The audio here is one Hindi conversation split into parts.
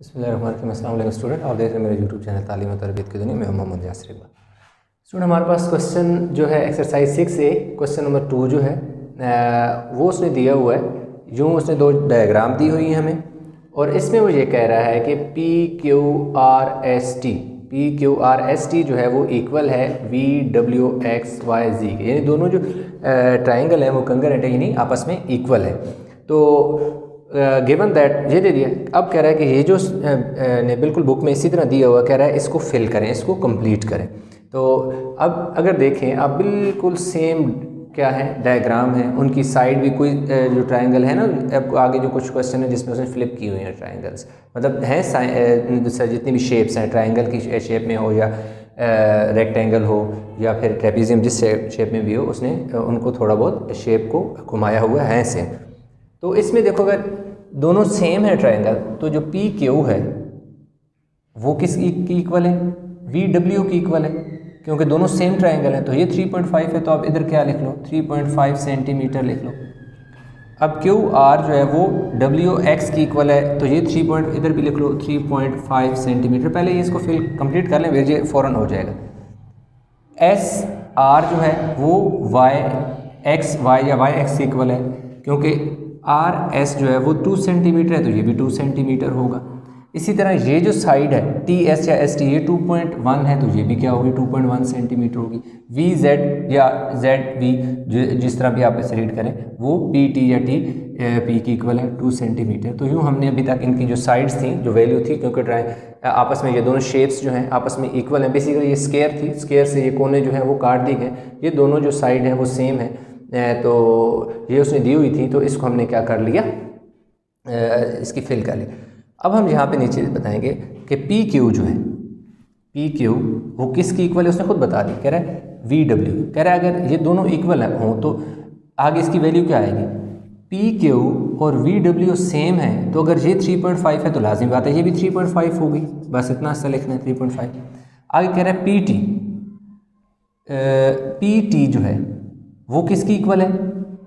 बिस्मिल्लाहिर्रहमानिर्रहीम। अस्सलाम वालेकुम स्टूडेंट, आप देख रहे हैं मेरे यूट्यूब चैनल तालीम और तरबियत की दुनिया में। मोहम्मद यासिर इकबाल। स्टूडेंट, हमारे पास क्वेश्चन जो है एक्सरसाइज 6A क्वेश्चन नंबर 2 जो है वो उसने दिया हुआ है। यूँ उसने दो डायग्राम दी हुई है हमें, और इसमें वो ये कह रहा है कि PQRST जो है वो इक्वल है VWXYZ के, यानी दोनों जो ट्राइंगल है वो कंग्रुएंट है, यानी आपस में इक्वल है। तो गिवन दैट ये दे दिया। अब कह रहा है कि ये जो ने बिल्कुल बुक में इसी तरह दिया हुआ, कह रहा है इसको फिल करें, इसको कंप्लीट करें। तो अब अगर देखें आप बिल्कुल सेम क्या है डायग्राम है, उनकी साइड भी कोई जो ट्रायंगल है ना, आपको आगे जो कुछ क्वेश्चन है जिसमें उसने फ्लिप की हुई हैं ट्रायंगल्स, मतलब हैं जितनी भी शेप्स हैं, ट्रायंगल की शेप में हो या रेक्टेंगल हो या फिर ट्रेपीजियम, जिस शेप में भी हो, उसने उनको थोड़ा बहुत शेप को घुमाया हुआ है सेम। तो इसमें देखो अगर दोनों सेम है ट्रायंगल, तो जो PQ है वो किस की इक्वल है? VW की इक्वल है, क्योंकि दोनों सेम ट्रायंगल है। तो ये 3.5 है, तो आप इधर क्या लिख लो? 3.5 सेंटीमीटर लिख लो। अब QR जो है वो WX की इक्वल है, तो ये इधर भी लिख लो 3.5 सेंटीमीटर। पहले ये इसको फिल कंप्लीट कर लें, फिर ये फ़ौरन हो जाएगा। SR जो है वो YXY या YX की इक्वल है, क्योंकि RS जो है वो 2 सेंटीमीटर है, तो ये भी 2 सेंटीमीटर होगा। इसी तरह ये जो साइड है TS या ST, ये 2.1 है, तो ये भी क्या होगी? 2.1 सेंटीमीटर होगी। VZ या ZV जिस तरह भी आप इसे रीड करें, वो PT या P की इक्वल है 2 सेंटीमीटर। तो यूँ हमने अभी तक इनकी जो साइड्स थी, जो वैल्यू थी, क्योंकि आपस में ये दोनों शेप्स जो हैं आपस में इक्वल हैं। बेसिकली ये स्क्वायर थी, स्क्वायर से ये कोने जो हैं वो काट दी गए, ये दोनों जो साइड हैं वो सेम है। तो ये उसने दी हुई थी, तो इसको हमने क्या कर लिया, इसकी फिल कर ली। अब हम यहाँ पे नीचे बताएंगे कि PQ जो है, PQ वो किसकी इक्वल है, उसने खुद बता दी। कह रहा है VW, कह रहा है अगर ये दोनों इक्वल हों तो आगे इसकी वैल्यू क्या आएगी? PQ और VW सेम है, तो अगर ये 3.5 है तो लाजिम बात है ये भी 3.5 होगी। बस इतना सा लिखना है, 3.5। आगे कह रहा है PT जो है वो किसकी इक्वल है?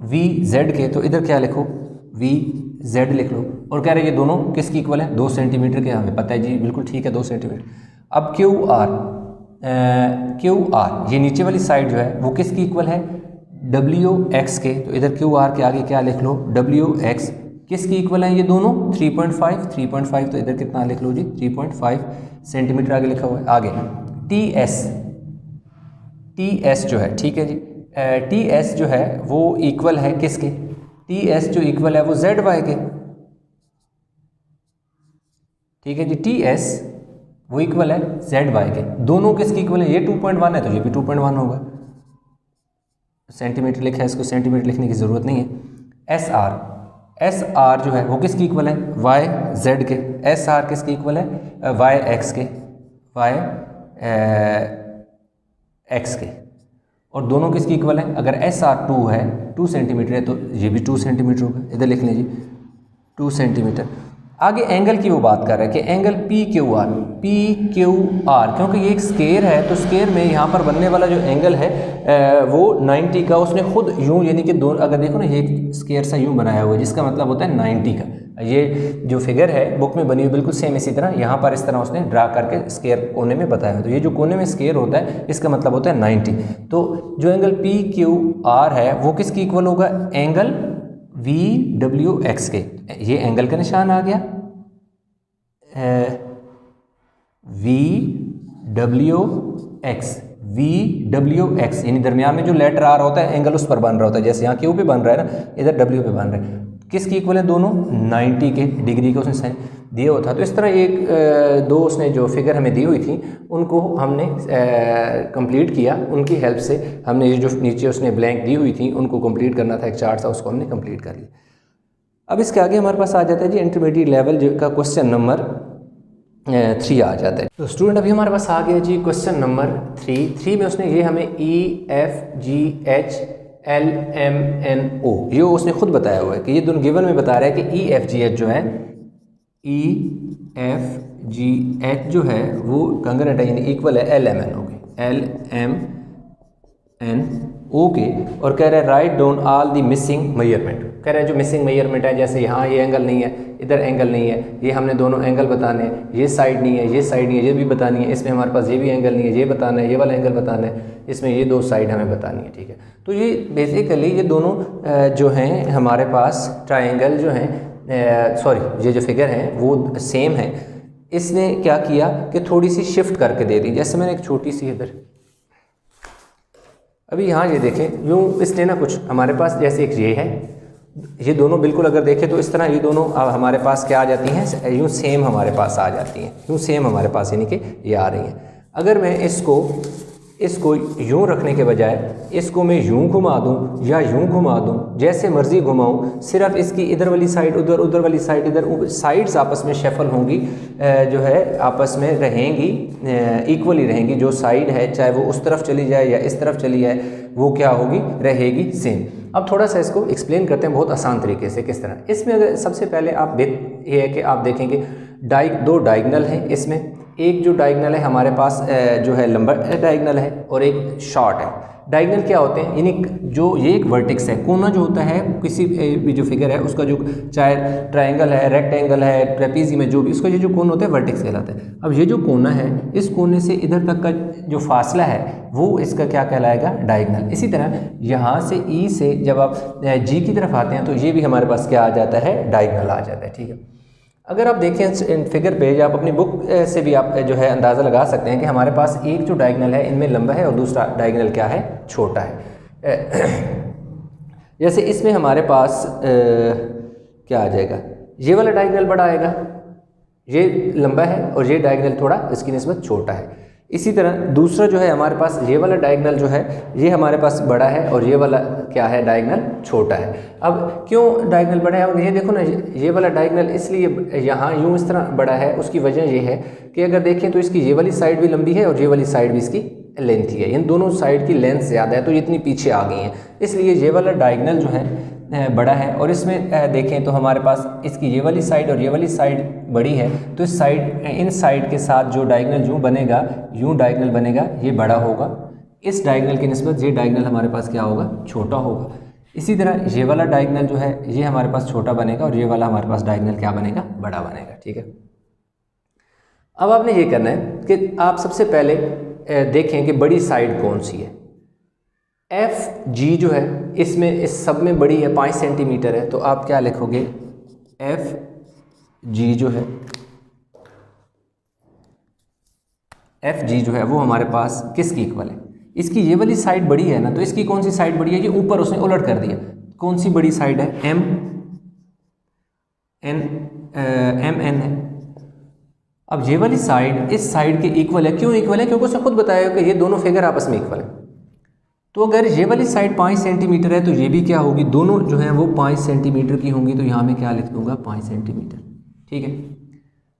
VZ के, तो इधर क्या लिखो? VZ लिख लो। और कह रहे हैं ये दोनों किसकी इक्वल है? 2 सेंटीमीटर के, हमें पता है जी, बिल्कुल ठीक है, 2 सेंटीमीटर। अब QR ये नीचे वाली साइड जो है वो किसकी इक्वल है? WX के, तो इधर QR के आगे क्या लिख लो? WX किसकी इक्वल है? ये दोनों 3.5, तो इधर कितना लिख लो जी? 3.5 सेंटीमीटर आगे लिखा हुआ है। आगे TS जो है, ठीक है जी, TS जो है वो इक्वल है किसके? TS जो इक्वल है वो ZY के, ठीक है जी। TS वो इक्वल है ZY के, दोनों किसकी इक्वल है? ये 2.1 है, तो ये भी 2.1 होगा। सेंटीमीटर लिखा है, इसको सेंटीमीटर लिखने की ज़रूरत नहीं है। SR जो है वो किसकी इक्वल है? YZ के। SR किसकी इक्वल है? YX के, YX के। और दोनों किसकी इक्वल है? अगर SR 2 है, 2 सेंटीमीटर है, तो ये भी 2 सेंटीमीटर होगा। इधर लिख लें जी 2 सेंटीमीटर। आगे एंगल की वो बात कर रहा है कि एंगल PQR, क्योंकि ये एक स्क्वायर है, तो स्क्वायर में यहाँ पर बनने वाला जो एंगल है वो 90 का उसने खुद यूँ, यानी कि दो, अगर देखो ना ये स्क्वायर सा यूँ बनाया हुआ है, जिसका मतलब होता है 90 का। ये जो फिगर है बुक में बनी हुई बिल्कुल सेम इसी तरह यहाँ पर इस तरह उसने ड्रा करके स्क्वायर कोने में बताया है। तो ये जो कोने में स्क्वायर होता है इसका मतलब होता है 90। तो जो एंगल PQR है वो किसकी इक्वल होगा? एंगल VWX के। ये एंगल का निशान आ गया, VWX, यानी दरमियान में जो लेटर R होता है एंगल उस पर बन रहा होता है। जैसे यहाँ Q पे बन रहा है ना, इधर W पे बन रहा है। किसकी इक्वल है? दोनों 90 के डिग्री का उसने दिया हुआ था। तो इस तरह एक दो उसने जो फिगर हमें दी हुई थी उनको हमने कंप्लीट किया। उनकी हेल्प से हमने ये जो नीचे उसने ब्लैंक दी हुई थी उनको कंप्लीट करना था, एक चार्ट था, उसको हमने कंप्लीट कर लिया। अब इसके आगे हमारे पास आ जाता है जी इंटरमीडिएट लेवल का क्वेश्चन नंबर 3 आ जाता है। तो स्टूडेंट अभी हमारे पास आ गया जी क्वेश्चन नंबर 3 में उसने ये हमें EFGHLMNO ये उसने खुद बताया हुआ है कि ये दोनों गिवन में बता रहा है कि EFGH जो है, EFGH जो है वो कंग्रुएंट है, यानी इक्वल है LMNO के, LMNO ओके, और कह रहा है write down all the missing measurement. कह रहा है जो मिसिंग मेजरमेंट है, जैसे यहाँ ये एंगल नहीं है, इधर एंगल नहीं है, ये हमने दोनों एंगल बताने हैं, ये साइड नहीं है, ये साइड नहीं है, ये भी बतानी है, इसमें हमारे पास ये भी एंगल नहीं है, ये बताना है, ये वाला एंगल बताना है, इसमें ये दो साइड हमें बतानी है, ठीक है। तो ये बेसिकली ये दोनों जो हैं हमारे पास ट्राइंगल जो हैं, सॉरी ये जो फिगर हैं वो सेम है। इसने क्या किया कि थोड़ी सी शिफ्ट करके दे दी, जैसे मैंने एक छोटी सी इधर अभी यहाँ ये देखें, यूँ इसने ना कुछ हमारे पास जैसे एक ये है, ये दोनों बिल्कुल अगर देखें तो इस तरह ये दोनों हमारे पास क्या आ जाती हैं, यूँ सेम हमारे पास आ जाती हैं, यूँ सेम हमारे पास यानी कि ये आ रही हैं। अगर मैं इसको यूँ रखने के बजाय इसको मैं यूँ घुमा दूँ या यूँ घुमा दूँ, जैसे मर्ज़ी घुमाऊँ, सिर्फ इसकी इधर वाली साइड उधर, उधर वाली साइड इधर, साइड्स आपस में शफल होंगी, जो है आपस में रहेंगी, इक्वली रहेंगी। जो साइड है चाहे वो उस तरफ चली जाए या इस तरफ चली जाए, वो क्या होगी, रहेगी सेम। अब थोड़ा सा इसको एक्सप्लेन करते हैं बहुत आसान तरीके से किस तरह। इसमें अगर सबसे पहले ये है कि आप देखेंगे दो डायगनल हैं इसमें, एक जो डायगनल है हमारे पास जो है लंबा डायगनल है और एक शॉर्ट है। डायगनल क्या होते हैं, यानी जो ये एक वर्टेक्स है, कोना जो होता है किसी भी जो फिगर है उसका, जो चाहे ट्रायंगल है, रेक्टेंगल है, ट्रेपीजियम में जो भी, इसका ये जो कोन होता है वर्टेक्स कहलाता है। अब ये जो कोना है, इस कोने से इधर तक का जो फासला है वो इसका क्या कहलाएगा, डायगनल। इसी तरह यहाँ से ई से जब आप जी की तरफ आते हैं तो ये भी हमारे पास क्या आ जाता है, डायगनल आ जाता है, ठीक है। अगर आप देखें फिगर पे या आप अपनी बुक से भी आप जो है अंदाज़ा लगा सकते हैं कि हमारे पास एक जो डायगनल है इनमें लंबा है और दूसरा डायगनल क्या है, छोटा है। जैसे इसमें हमारे पास क्या आ जाएगा, ये वाला डायगनल बड़ा आएगा, ये लंबा है और ये डायगनल थोड़ा इसकी निस्बत छोटा है। इसी तरह दूसरा जो है हमारे पास ये वाला डायगनल जो है ये हमारे पास बड़ा है और ये वाला क्या है, डायगनल छोटा है। अब क्यों डायगनल बड़ा है, अब ये देखो ना, ये वाला डायगनल इसलिए यहाँ यूँ इस तरह बड़ा है, उसकी वजह ये है कि अगर देखें तो इसकी ये वाली साइड भी लंबी है और ये वाली साइड भी इसकी लेंथ ही है, इन दोनों साइड की लेंथ ज़्यादा है तो ये इतनी पीछे आ गई हैं, इसलिए ये वाला डायगनल जो है बड़ा है। और इसमें देखें तो हमारे पास इसकी ये वाली साइड और ये वाली साइड बड़ी है, तो इस साइड इन साइड के साथ जो डायगनल यूँ बनेगा, यूँ डायगनल बनेगा, ये बड़ा होगा। इस डायगनल की निस्बत ये डायगनल हमारे पास क्या होगा, छोटा होगा। इसी तरह ये वाला डायगनल जो है ये हमारे पास छोटा बनेगा और ये वाला हमारे पास डायगनल क्या बनेगा, बड़ा बनेगा, ठीक है। अब आपने ये करना है कि आप सबसे पहले देखें कि बड़ी साइड कौन सी है। एफ जी जो है इसमें इस सब में बड़ी है, 5 सेंटीमीटर है, तो आप क्या लिखोगे, एफ जी जो है, एफ जी जो है वो हमारे पास किसकी इक्वल है, इसकी ये वाली साइड बड़ी है ना, तो इसकी कौन सी साइड बड़ी है, ये ऊपर उसने उलट कर दिया, कौन सी बड़ी साइड है, एम एन है। अब ये वाली साइड इस साइड के इक्वल है, क्यों इक्वल है, क्योंकि उसने खुद बताया कि ये दोनों फिगर आपस में इक्वल है। तो अगर ये वाली साइड 5 सेंटीमीटर है तो ये भी क्या होगी, दोनों जो है वो 5 सेंटीमीटर की होंगी, तो यहाँ मैं क्या लिख दूंगा, 5 सेंटीमीटर, ठीक है।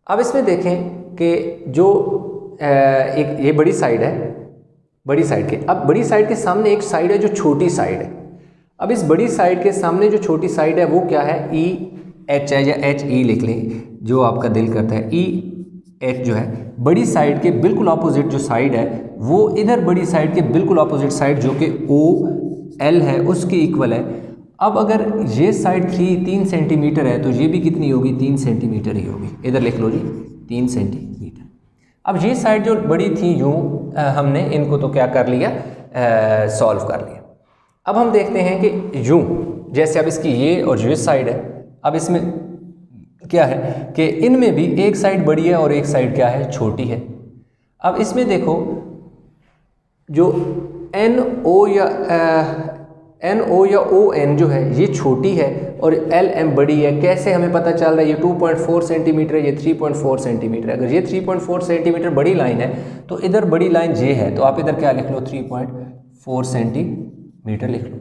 अब इसमें देखें कि जो एक ये बड़ी साइड है, बड़ी साइड के, अब बड़ी साइड के सामने एक साइड है जो छोटी साइड है। अब इस बड़ी साइड के सामने जो छोटी साइड है वो क्या है, ई एच है, या एच ई लिख लें, जो आपका दिल करता है। ई एच जो है बड़ी साइड के बिल्कुल ऑपोजिट जो साइड है वो इधर बड़ी साइड के बिल्कुल ऑपोजिट साइड जो कि ओ एल है उसके इक्वल है। अब अगर ये साइड 3 सेंटीमीटर है तो ये भी कितनी होगी, 3 सेंटीमीटर ही होगी, इधर लिख लो जी 3 सेंटीमीटर। अब ये साइड जो बड़ी थी यूँ हमने इनको तो क्या कर लिया, सॉल्व कर लिया। अब हम देखते हैं कि यूँ जैसे अब इसकी ये और ये साइड है, अब इसमें क्या है कि इनमें भी एक साइड बड़ी है और एक साइड क्या है, छोटी है। अब इसमें देखो जो एन ओ या ओ एन जो है ये छोटी है और एल एम बड़ी है। कैसे हमें पता चल रहा है, ये 2.4 सेंटीमीटर है, ये 3.4 सेंटीमीटर है। अगर ये 3.4 सेंटीमीटर बड़ी लाइन है तो इधर बड़ी लाइन ये है, तो आप इधर क्या लिख लो, 3.4 सेंटीमीटर लिख लो।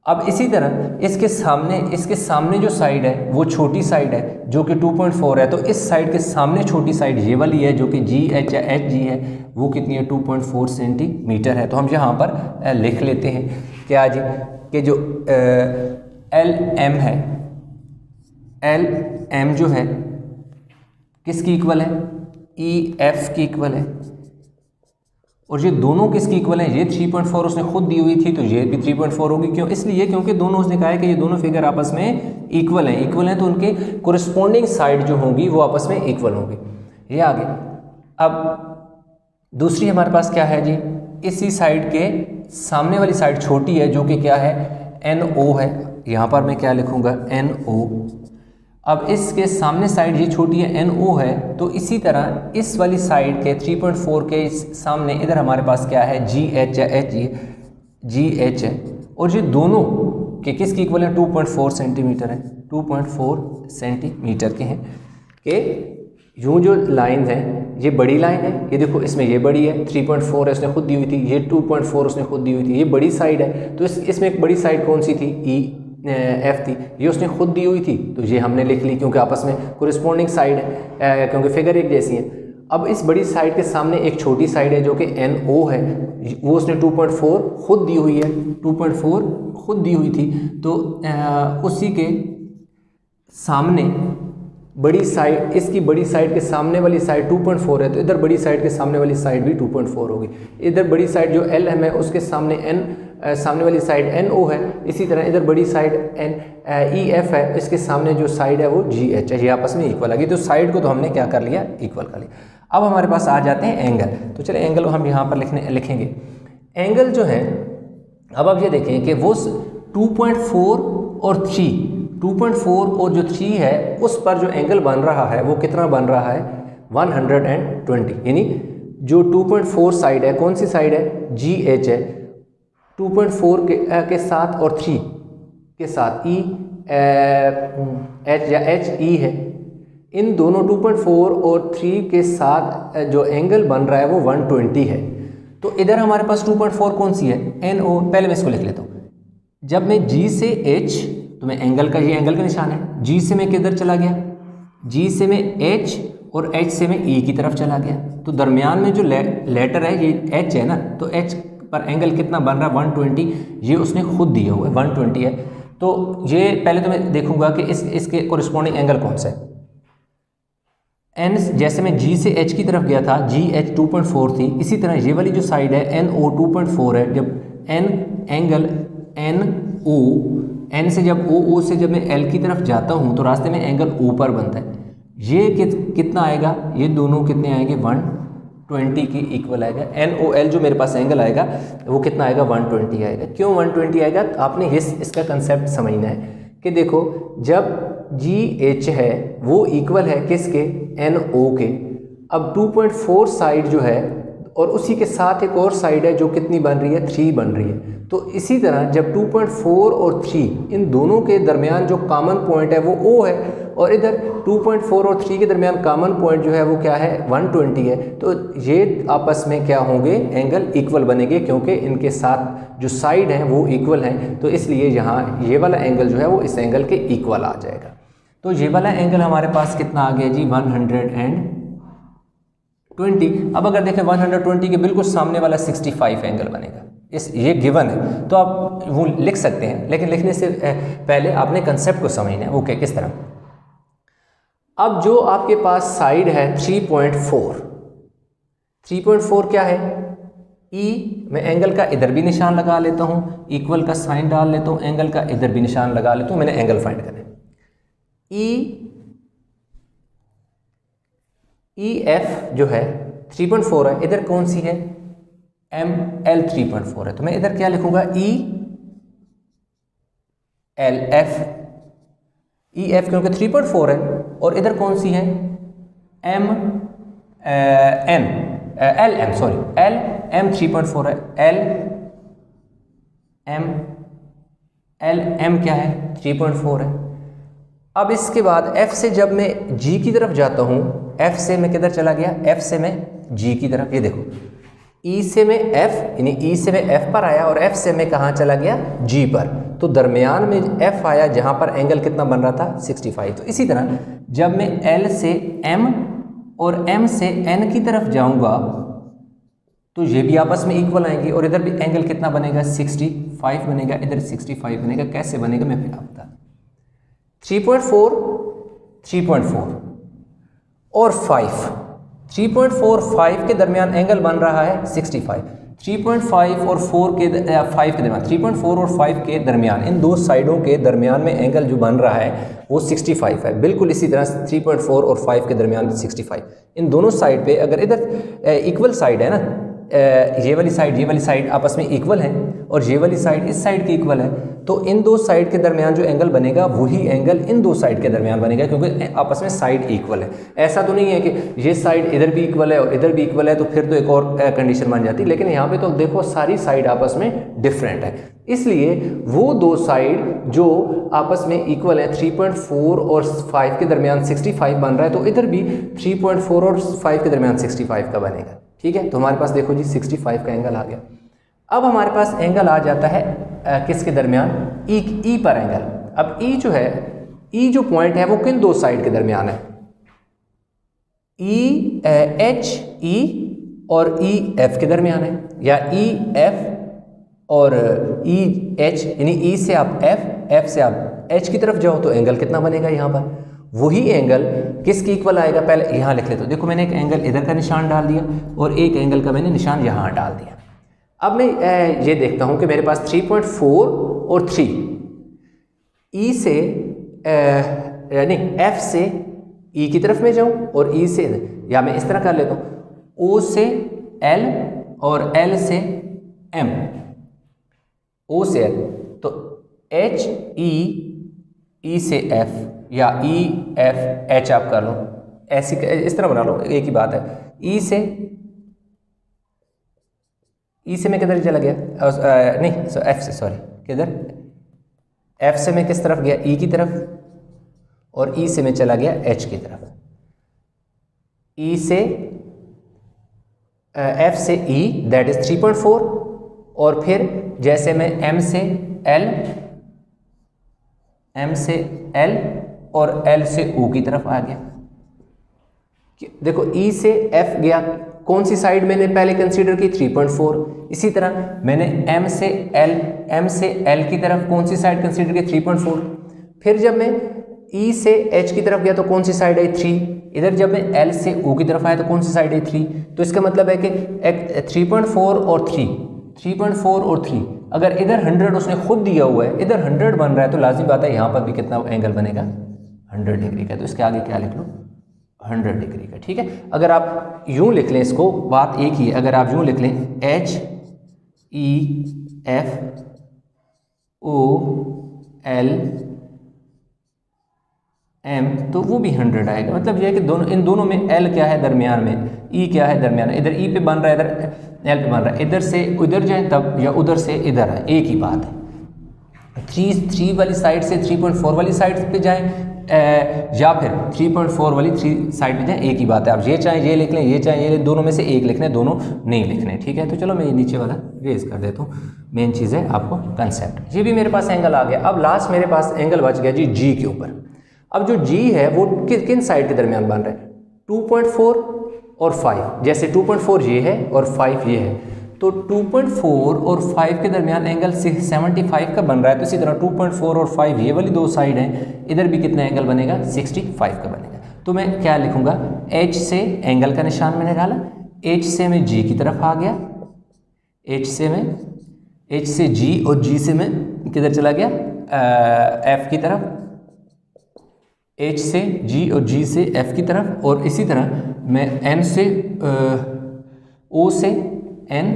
अब इसी तरह इसके सामने जो साइड है वो छोटी साइड है जो कि 2.4 है, तो इस साइड के सामने छोटी साइड ये वाली है जो कि जी एच या एच जी है, वो कितनी है, 2.4 सेंटीमीटर है। तो हम यहाँ पर लिख लेते हैं क्या जी, कि जो एल एम है, एल एम जो है किसकी इक्वल है, ई एफ की इक्वल है। और ये दोनों किसकी इक्वल हैं, ये 3.4 उसने खुद दी हुई थी तो ये भी 3.4 होगी। क्यों, इसलिए क्योंकि दोनों उसने कहा है कि ये दोनों फिगर आपस में इक्वल हैं तो उनके कोरिस्पोंडिंग साइड जो होंगी वो आपस में इक्वल होंगी। ये आगे अब दूसरी हमारे पास क्या है जी, इसी साइड के सामने वाली साइड छोटी है जो कि क्या है, NO है। यहाँ पर मैं क्या लिखूँगा, NO। अब इसके सामने साइड ये छोटी है, NO है, तो इसी तरह इस वाली साइड के 3.4 के सामने इधर हमारे पास क्या है, GH है। और ये दोनों के किसकी इक्वल है, 2.4 सेंटीमीटर है, 2.4 सेंटीमीटर के हैं। कि यूँ जो लाइन है ये बड़ी लाइन है, ये देखो इसमें ये बड़ी है, 3.4 है उसने खुद दी हुई थी, ये 2.4 उसने खुद दी हुई थी, ये बड़ी साइड है। तो इसमें एक बड़ी साइड कौन सी थी, F थी, ये उसने खुद दी हुई थी तो ये हमने लिख ली क्योंकि आपस में कोरिस्पोंडिंग साइड है, क्योंकि फिगर एक जैसी है। अब इस बड़ी साइड के सामने एक छोटी साइड है जो कि NO है, वो उसने 2.4 खुद दी हुई है, 2.4 खुद दी हुई थी। तो उसी के सामने बड़ी साइड, इसकी बड़ी साइड के सामने वाली साइड 2.4 है तो इधर बड़ी साइड के सामने वाली साइड भी 2.4 होगी। इधर बड़ी साइड जो LM है उसके सामने सामने वाली साइड NO है। इसी तरह इधर बड़ी साइड EF है, इसके सामने जो साइड है वो GH है। ये आपस में इक्वल आ गई। तो साइड को तो हमने क्या कर लिया, इक्वल कर लिया। अब हमारे पास आ जाते हैं एंगल। तो चले एंगल को हम यहाँ पर लिखेंगे। एंगल जो है, अब आप ये देखें कि वो 2.4 और 2.4 और जो 3 है उस पर जो एंगल बन रहा है वो कितना बन रहा है, 120। यानी जो 2.4 साइड है, कौन सी साइड है, GH है, 2.4 के साथ और 3 के साथ H या HE है। इन दोनों 2.4 और 3 के साथ जो एंगल बन रहा है वो 120 है। तो इधर हमारे पास 2.4 कौन सी है, NO। पहले मैं इसको लिख लेता हूँ। जब मैं G से H, तो मैं एंगल का, ये एंगल का निशान है, G से मैं किधर चला गया, G से मैं H और H से मैं E की तरफ चला गया। तो दरमियान में जो लेटर है ये H है ना, तो H पर एंगल कितना बन रहा है, 120। ये उसने खुद दिया हुआ है, 120 है। तो ये पहले तो मैं देखूंगा कि इसके कोरिस्पोंडिंग एंगल कौन सा है। N, जैसे मैं G से H की तरफ गया था, GH 2.4 थी, इसी तरह ये वाली जो साइड है NO 2.4 है। जब एंगल NO, N से जब OO से जब मैं L की तरफ जाता हूँ तो रास्ते में एंगल O पर बनता है। ये कितना आएगा, ये दोनों कितने आएंगे, 120 की इक्वल आएगा। NOL जो मेरे पास एंगल आएगा वो कितना आएगा, 120 आएगा। क्यों 120 आएगा, तो आपने इसका कंसेप्ट समझना है कि देखो जब GH है वो इक्वल है किसके, NO के। अब 2.4 साइड जो है और उसी के साथ एक और साइड है जो कितनी बन रही है, 3 बन रही है। तो इसी तरह जब 2.4 और 3 इन दोनों के दरमियान जो कॉमन पॉइंट है वो O है, और इधर 2.4 और 3 के दरमियान कॉमन पॉइंट जो है वो क्या है, 120 है। तो ये आपस में क्या होंगे, एंगल इक्वल बनेंगे क्योंकि इनके साथ जो साइड हैं वो इक्वल हैं। तो इसलिए यहाँ ये वाला एंगल जो है वो इस एंगल के इक्वल आ जाएगा। तो ये वाला एंगल हमारे पास कितना आ गया जी, 120। अब अगर देखें 120 के बिल्कुल सामने वाला 65 एंगल बनेगा। ये गिवन है तो आप वो लिख सकते हैं, लेकिन लिखने से पहले आपने कंसेप्ट को समझना है। ओके, किस तरह। अब जो आपके पास साइड है 3.4 क्या है, E। मैं एंगल का इधर भी निशान लगा लेता हूँ, इक्वल का साइन डाल लेता हूँ, एंगल का इधर भी निशान लगा लेता हूँ। मैंने एंगल फाइंड करना है। EF जो है 3.4 है, इधर कौन सी है, ML 3.4 है। तो मैं इधर क्या लिखूंगा, EF क्योंकि 3.4 है, और इधर कौन सी है, LM 3.4 है, LM क्या है, 3.4 है। अब इसके बाद F से जब मैं G की तरफ जाता हूँ, F से मैं किधर चला गया, F से मैं G की तरफ। ये देखो E से मैं F, यानी E से मैं F पर आया और F से मैं कहाँ चला गया, G पर। तो दरमियान में F आया जहाँ पर एंगल कितना बन रहा था, 65। तो इसी तरह जब मैं L से M और M से N की तरफ जाऊँगा तो ये भी आपस में इक्वल आएंगे, और इधर भी एंगल कितना बनेगा, 65 बनेगा, इधर 65 बनेगा। कैसे बनेगा मैं फिर आपको बता। 3.4 और 5 3.45 के दरमियान एंगल बन रहा है 65। 3.5 और 4 के 5 के दरमियान 3.4 और 5 के दरमियान इन दो साइडों के दरमियान में एंगल जो बन रहा है वो 65 है। बिल्कुल इसी तरह 3.4 और 5 के दरमियान 65। इन दोनों साइड पे अगर इधर इक्वल साइड है ना, ये वाली साइड आपस में इक्वल है और ये वाली साइड इस साइड की इक्वल है, तो इन दो साइड के दरमियान जो एंगल बनेगा वही एंगल इन दो साइड के दरमियान बनेगा, क्योंकि आपस में साइड इक्वल है। ऐसा तो नहीं है कि ये साइड इधर भी इक्वल है और इधर भी इक्वल है तो फिर तो एक और कंडीशन बन जाती, लेकिन यहाँ पे तो देखो सारी साइड आपस में डिफरेंट है, इसलिए वो दो साइड जो आपस में इक्वल है 3.4 और 5 के दरमियान 65 बन रहा है, तो इधर भी 3.4 और 5 के दरमियान 65 का बनेगा। ठीक है, तो हमारे पास देखो जी 65 का एंगल आ गया। अब हमारे पास एंगल आ जाता है किसके दरमियान, ई पर एंगल। अब ई जो है, ई जो पॉइंट है वो किन दो साइड के दरमियान है, ई एच ई और ई एफ के दरमियान है, या ई एफ और ई एच, यानी ई से आप एफ से आप एच की तरफ जाओ तो एंगल कितना बनेगा यहाँ पर, वही एंगल किसकी इक्वल आएगा, पहले यहाँ लिख लेते हो। देखो मैंने एक एंगल इधर का निशान डाल दिया और एक एंगल का मैंने निशान यहाँ डाल दिया। अब मैं ये देखता हूँ कि मेरे पास 3.4 और 3 ई से यानी एफ से ई की तरफ में जाऊँ और ई से, या मैं इस तरह कर लेता हूँ ओ से एल और एल से एम, ओ से एल, तो एच ई से एफ या ई एफ एच आप कर लो, ऐसी इस तरह बना लो, एक ही बात है। ई से मैं किधर चला गया, नहीं एफ से, सॉरी किधर, एफ से मैं किस तरफ गया, ई की तरफ, और ई से मैं चला गया एच की तरफ। ई से एफ से ई दैट इज 3.4, और फिर जैसे मैं एम से एल और एल से ओ की तरफ आ गया। देखो ई से एफ गया, कौन सी साइड मैंने पहले कंसीडर की, 3.4। इसी तरह मैंने एम से एल की तरफ कौन सी साइड कंसीडर की, 3.4। फिर जब मैं ई से एच की तरफ गया तो कौन सी साइड आई, 3। इधर जब मैं एल से ओ की तरफ आया तो कौन सी साइड आई, 3। तो इसका मतलब है कि 3.4 और 3 अगर इधर 100 उसने खुद दिया हुआ है, इधर 100 बन रहा है, तो लाजिम बात है यहाँ पर भी कितना एंगल बनेगा, 100 डिग्री का। तो इसके आगे क्या लिख लो, 100 डिग्री का। ठीक है, अगर आप यूं लिख लें, इसको बात एक ही है, अगर आप यूं लिख लें H E F O L M, तो वो भी 100 आएगा। मतलब ये है कि दोनों, इन दोनों में एल क्या है दरमियान में, ई क्या है दरमियान, इधर ई पे बन रहा है, इधर एल पे बन रहा है, इधर से उधर जाए तब, या उधर से इधर है, एक ही बात है। 3 वाली साइड से 3.4 वाली साइड पे जाएं, या फिर 3.4 वाली 3 साइड पे जाएं, एक ही बात है। आप ये चाहें ये लिख लें, ये चाहें ये, दोनों में से एक लिखने, दोनों नहीं लिखने। ठीक है, तो चलो मैं ये नीचे वाला रेज कर देता हूँ। मेन चीज़ है आपको कंसेप्ट। ये भी मेरे पास एंगल आ गया। अब लास्ट मेरे पास एंगल बच गया जी जी के ऊपर। अब जो जी है वो किन साइड के दरमियान बन रहा है, 2.4 और 5। जैसे 2.4 ये है और 5 ये है, तो 2.4 और 5 के दरमियान एंगल 75 का बन रहा है। तो इसी तरह 2.4 और 5 ये वाली दो साइड हैं, इधर भी कितना एंगल बनेगा, 65 का बनेगा। तो मैं क्या लिखूंगा, एच से एंगल का निशान मैंने डाला, एच से मैं जी की तरफ आ गया, एच से जी और जी से मैं किधर चला गया, एफ की तरफ, एच से जी और जी से एफ की तरफ, और इसी तरह मैं एन से ओ से एन,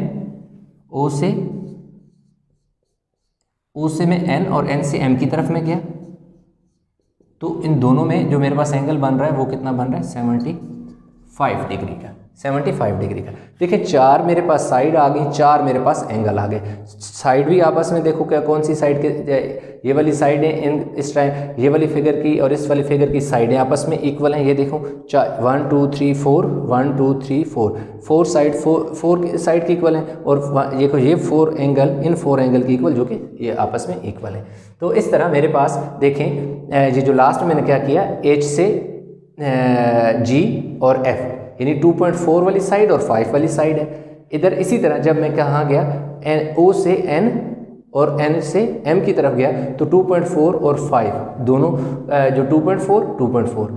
ओ से मैं एन और एन से एम की तरफ में गया। तो इन दोनों में जो मेरे पास एंगल बन रहा है वो कितना बन रहा है, 75 डिग्री का। 75 डिग्री का। देखिए 4 मेरे पास साइड आ गई, 4 मेरे पास एंगल आ गए। साइड भी आपस में देखो क्या, कौन सी साइड के, ये वाली साइड है इन इस टाइम, ये वाली फिगर की और इस वाली फिगर की साइडें आपस में इक्वल हैं। ये देखो 1 2 3 4, 1 2 3 4, 4 साइड 4 साइड की इक्वल हैं, और ये 4 एंगल इन 4 एंगल की इक्वल, जो कि ये आपस में इक्वल है। तो इस तरह मेरे पास देखें, ये जो लास्ट में मैंने क्या किया, एच से जी और एफ, यानी 2.4 वाली साइड और 5 वाली साइड है। इधर इसी तरह जब मैं कहाँ गया, ओ से एन और एन से एम की तरफ गया, तो 2.4 और 5 दोनों, जो 2.4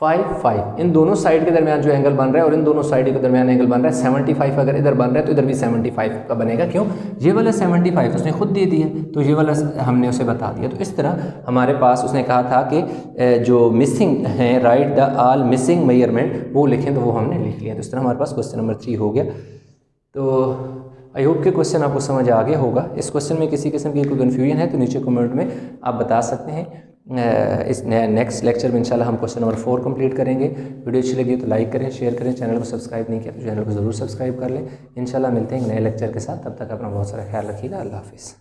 5 5 इन दोनों साइड के दरमियान जो एंगल बन रहा है और इन दोनों साइड के दरमियान एंगल बन रहा है 75 अगर इधर बन रहा है तो इधर भी 75 का बनेगा। क्यों? ये वाला 75 उसने खुद दे दिया तो ये वाला हमने उसे बता दिया। तो इस तरह हमारे पास उसने कहा था कि जो मिसिंग हैं right the all missing measurement वो लिखें, तो वो हमने लिख लिया। तो इस तरह हमारे पास क्वेश्चन नंबर 3 हो गया। तो आई होप कि क्वेश्चन आपको समझ आ गया होगा। इस क्वेश्चन में किसी किस्म की कोई कन्फ्यूजन है तो नीचे कमेंट में आप बता सकते हैं। इस नेक्स्ट लेक्चर में इंशाल्लाह हम क्वेश्चन नंबर 4 कंप्लीट करेंगे। वीडियो अच्छी लगी तो लाइक करें, शेयर करें, चैनल को सब्सक्राइब नहीं किया तो चैनल को ज़रूर सब्सक्राइब कर लें। इंशाल्लाह मिलते हैं एक नए लेक्चर के साथ, तब तक अपना बहुत सारा ख्याल रखिएगा। अल्लाह हाफिज़।